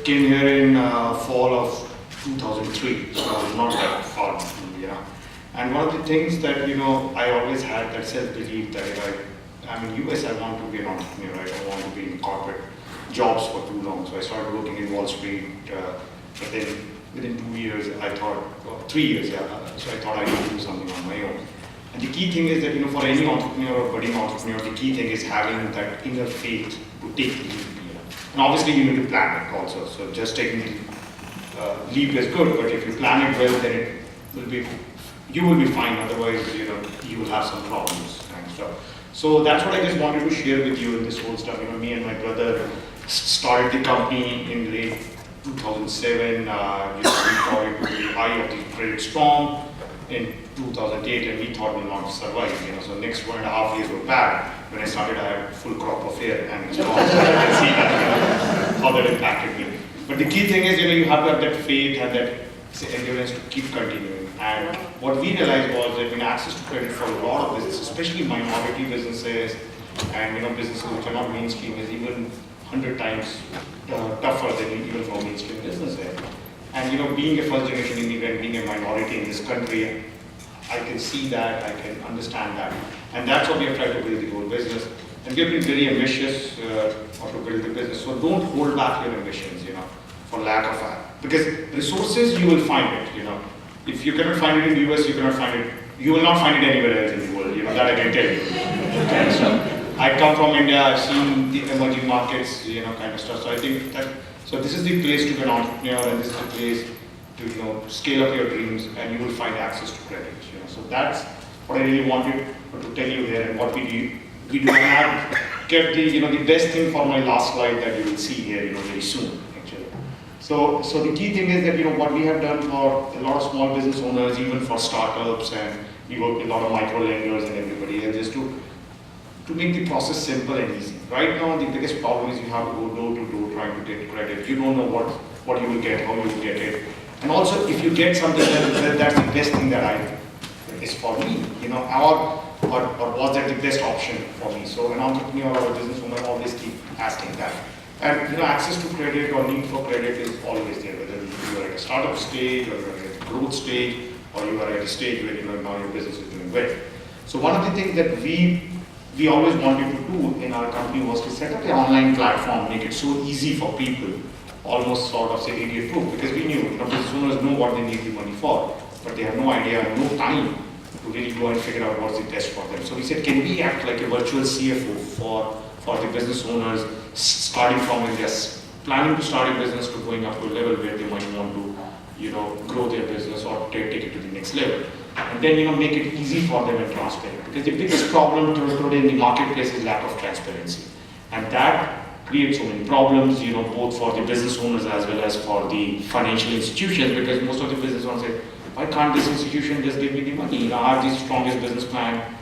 Came here in fall of 2003, so not that far, you know. And one of the things that, I always had that self-belief that if I'm in US, I want to be an entrepreneur, right? I want to be in corporate jobs for too long. So I started working in Wall Street, but then within 2 years, I thought, 3 years, yeah. So I thought I could do something on my own. And the key thing is that, for any entrepreneur or budding entrepreneur, the key thing is having that inner faith to take the leap. And obviously, you need to plan it also. So just taking the leap is good, but if you plan it well, then you will be fine. Otherwise, you will have some problems and stuff. So that's what I just wanted to share with you in this whole stuff. Me and my brother started the company in late 2007. We thought it would be high of the credit storm in 2008, and we thought we'll not survive. So next 1.5 years were bad. When I started, I had full crop of hair, and it's gone. So I can see that, how that impacted me. But the key thing is, you have to have that faith and that endurance to keep continuing. And what we realized was that access to credit for a lot of businesses, especially minority businesses and businesses which are not mainstream, is even 100 times tougher than even for mainstream businesses. And being a first generation immigrant, being a minority in this country, I can see that, I can understand that. And that's what we have tried to build the whole business. And we have been very ambitious to build the business. So don't hold back your ambitions, for lack of that. Because resources, you will find it, If you cannot find it in the US, you will not find it anywhere else in the world, that I can tell you. And so, I come from India, I've seen the emerging markets, kind of stuff. So I think that, so this is the place to be an entrepreneur, and this is the place to, scale up your dreams, and you will find access to credit, So that's what I really wanted to tell you here, and what we do. We do have kept the best thing for my last slide that you will see here, very soon, actually. So the key thing is that, what we have done for a lot of small business owners, even for startups, and we work with a lot of micro lenders and everybody else, is to make the process simple and easy. Right now, the biggest problem is you have to go door to door trying to get credit. You don't know what you will get, how you will get it. And also, if you get something, that's the best thing that is for me, or was that the best option for me? So an entrepreneur or a business owner always keep asking that. And access to credit or need for credit is always there, whether you are at a startup stage, or you are at a growth stage, or you are at a stage where now your business is doing well. So one of the things that we always wanted to do in our company was to set up an online platform, make it so easy for people, almost sort of say idiot proof, because we knew business owners know what they need the money for, but they have no idea, no time to really go and figure out what's the best for them. So we said, can we act like a virtual CFO for the business owners, starting from when they're planning to start a business to going up to a level where they might want to, grow their business or take it to the next level. And then, make it easy for them and transparent. Because the biggest problem today in the marketplace is lack of transparency. And that creates so many problems, both for the business owners as well as for the financial institutions, because most of the business owners say, why can't this institution just give me the money? I have the strongest business plan.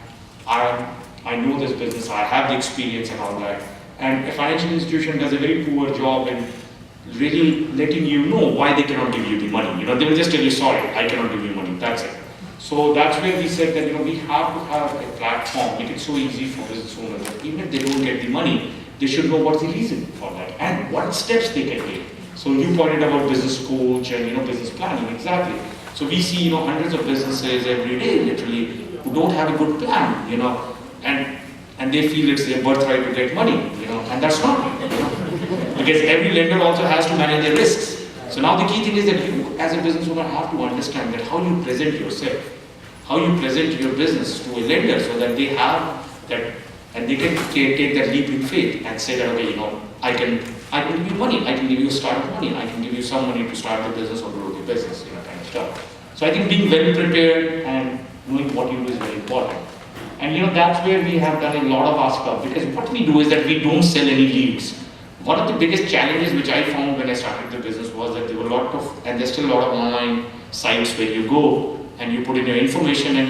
I know this business, I have the experience and all that. And a financial institution does a very poor job in really letting you know why they cannot give you the money. They will just tell you, sorry, I cannot give you money, that's it. So that's where we said that we have to have a platform, make it so easy for business owners that even if they don't get the money, they should know what's the reason for that and what steps they can take. So you pointed about business coach and business planning, exactly. So we see hundreds of businesses every day, literally, who don't have a good plan, and they feel it's their birthright to get money, and that's not, because every lender also has to manage their risks. So now the key thing is that you, as a business owner, have to understand that how you present yourself, how you present your business to a lender, so that they have that, and they can take that leap in faith and say that, okay, I can give you money, I can give you startup money, I can give you some money to start the business or grow the business, kind of stuff. So I think being well prepared and knowing what you do is very important. And that's where we have done a lot of our stuff, because what we do is that we don't sell any leads. One of the biggest challenges which I found when I started the business was that there were and there's still a lot of online sites where you go and you put in your information and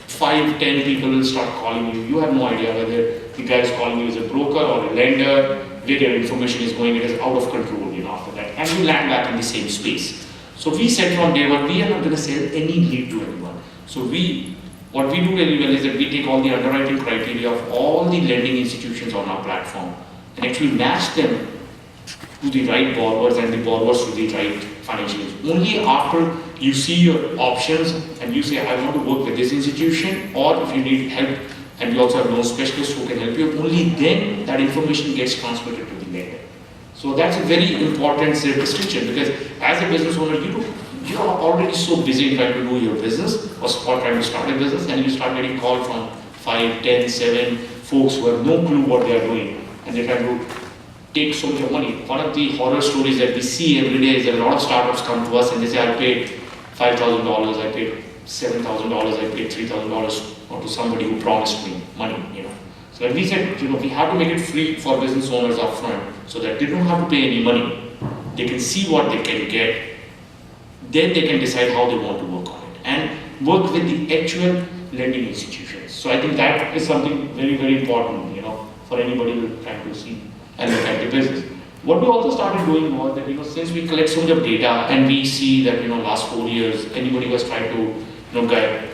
5, 10 people will start calling you. You have no idea whether the guy is calling you as a broker or a lender, where your information is going. It is out of control, after that. And you land back in the same space. So we said from day one, we are not going to sell any lead to anyone. So what we do very well is that we take all the underwriting criteria of all the lending institutions on our platform and actually match them to the right borrowers and the borrowers to the right financial institutions. Only after you see your options and you say, I want to work with this institution, or if you need help and you also have loan specialists who can help you, only then that information gets transmitted to the lender. So that's a very important distinction, because as a business owner, you are already so busy in trying to do your business or trying to start a business, and you start getting called from 5, 10, 7 folks who have no clue what they are doing, and they're trying to take so much of money. One of the horror stories that we see every day is that a lot of startups come to us and they say, I paid $5,000, I paid $7,000, I paid $3,000 to somebody who promised me money, So we said, we have to make it free for business owners upfront so that they don't have to pay any money. They can see what they can get. Then they can decide how they want to work on it and work with the actual lending institutions. So I think that is something very, very important, for anybody who's trying to see and look at the business. What we also started doing was that, since we collect so much of data and we see that, last 4 years, anybody who has tried to,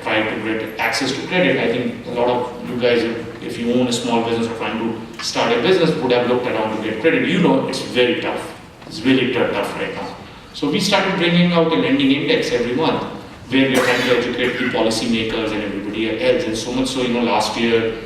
try to get access to credit, I think a lot of you guys, if you own a small business or trying to start a business, would have looked around to get credit. It's very tough. It's really tough right now. So we started bringing out a lending index every month, where we are trying to educate the policymakers and everybody else. And so much so, last year,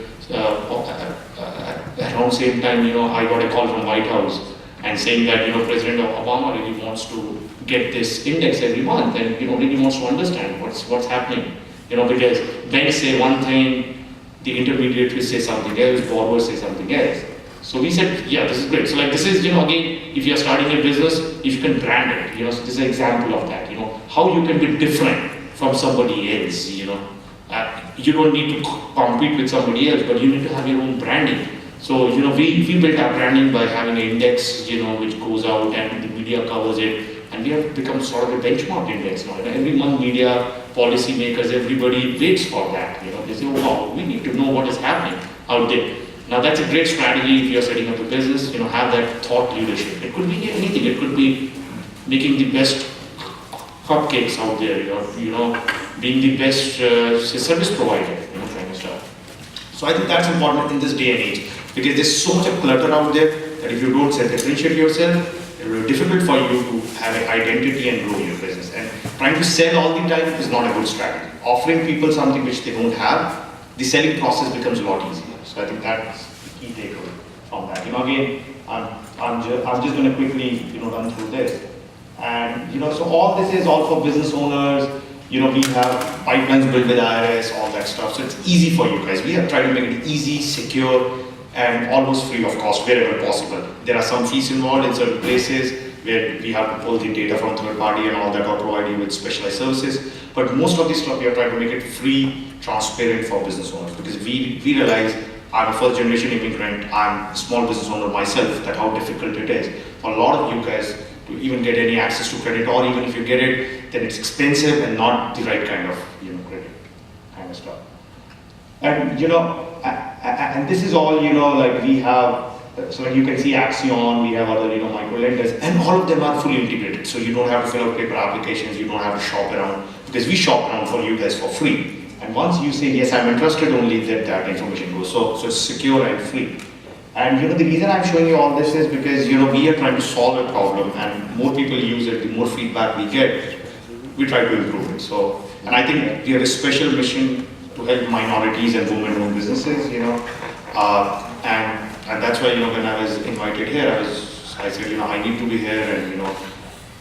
around the same time, I got a call from White House and saying that, President Obama really wants to get this index every month and, really wants to understand what's happening. Because banks say one thing, the intermediaries say something else, borrowers say something else. So we said, yeah, this is great. So this is, again, if you're starting a business, if you can brand it, so this is an example of that, how you can be different from somebody else, you don't need to compete with somebody else, but you need to have your own branding. So, we built our branding by having an index, which goes out and the media covers it, and we have become sort of a benchmark index now. Every month, media, policymakers, everybody waits for that, they say, oh, wow, we need to know what is happening out there. Now that's a great strategy if you're setting up a business, have that thought leadership. It could be anything. It could be making the best cupcakes out there, being the best service provider, kind of stuff. So I think that's important in this day and age, because there's so much of clutter out there that if you don't differentiate yourself, it will be difficult for you to have an identity and grow your business. And trying to sell all the time is not a good strategy. Offering people something which they don't have, the selling process becomes a lot easier. So I think that's the key takeaway from that. Again, I'm just going to quickly, run through this. And, so all this is all for business owners. We have pipelines built with IRS, all that stuff. So it's easy for you guys. We have tried to make it easy, secure, and almost free of cost wherever possible. There are some fees involved in certain places where we have to pull the data from third party and all that, or provide you with specialized services. But most of this stuff we are trying to make it free, transparent for business owners, because we realize I'm a first generation immigrant, I'm a small business owner myself, that how difficult it is for a lot of you guys to even get any access to credit, or even if you get it, then it's expensive and not the right kind of credit kind of stuff. And and this is all we have. So you can see Axion, we have other micro lenders, and all of them are fully integrated. So you don't have to fill out paper applications, you don't have to shop around, because we shop around for you guys for free. And once you say, yes, I'm interested, only that information goes. So it's secure and free. And the reason I'm showing you all this is because, we are trying to solve a problem, and more people use it, the more feedback we get, we try to improve it. So, and I think we have a special mission to help minorities and women-owned businesses, and that's why, when I was invited here, I said, I need to be here and,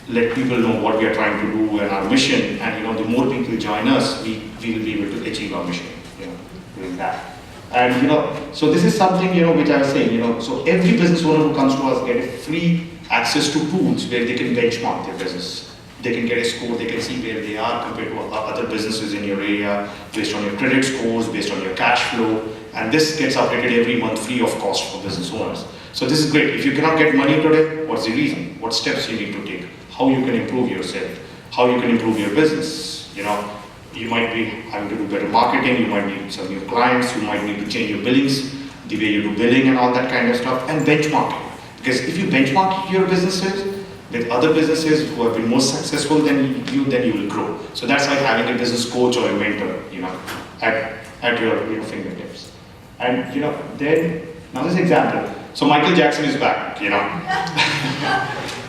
let people know what we are trying to do and our mission, and the more people join us, we will be able to achieve our mission, doing that. And so this is something which I was saying, so every business owner who comes to us get a free access to tools where they can benchmark their business. They can get a score, they can see where they are compared to other businesses in your area, based on your credit scores, based on your cash flow, and this gets updated every month free of cost for business owners. So this is great. If you cannot get money today, what's the reason? What steps you need to take? How you can improve yourself? How you can improve your business? You might be having to do better marketing, you might need some new clients, you might need to change your billings, the way you do billing and all that kind of stuff, and benchmarking. Because if you benchmark your businesses with other businesses who have been more successful than you will grow. So that's like having a business coach or a mentor, at your fingertips. And then, now this example, So Michael Jackson is back,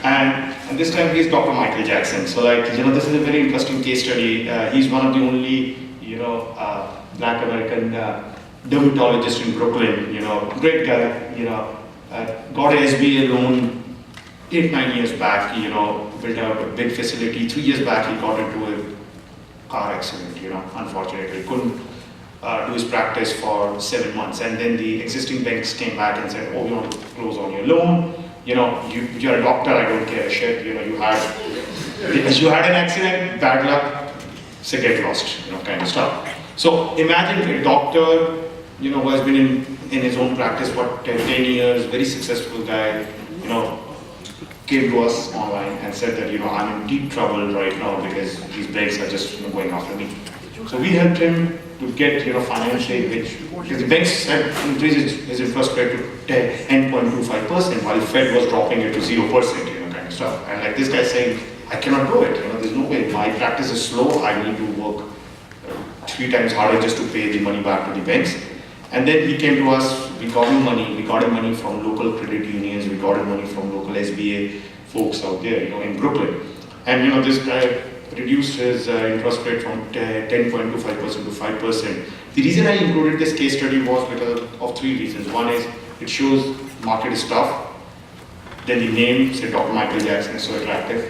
and this time he's Dr. Michael Jackson. So this is a very interesting case study. He's one of the only, black American dermatologist in Brooklyn, great guy, got an SBA loan 8-9 years back, built out a big facility. 3 years back, he got into a car accident, unfortunately. Couldn't do his practice for 7 months. And then the existing banks came back and said, oh, we want to close on your loan. You're a doctor, I don't care, shit. You had an accident, bad luck, so get lost, kind of stuff. So imagine a doctor, who has been in his own practice for 10 years, very successful guy, came to us online and said that, I'm in deep trouble right now because these banks are just going after me. So we helped him to get, financial aid, because the banks had increased his interest rate to 10.25%, while Fed was dropping it to 0%, kind of stuff. And like this guy saying, I cannot do it, there's no way, my practice is slow, I need to work 3 times harder just to pay the money back to the banks. And then he came to us, we got him money from local credit unions, we got him money from local SBA folks out there, in Brooklyn. And this guy reduced his interest rate from 10.25% to 5%. The reason I included this case study was because of 3 reasons. One is, it shows market is tough. Then the name, say Dr. Michael Jackson, is so attractive.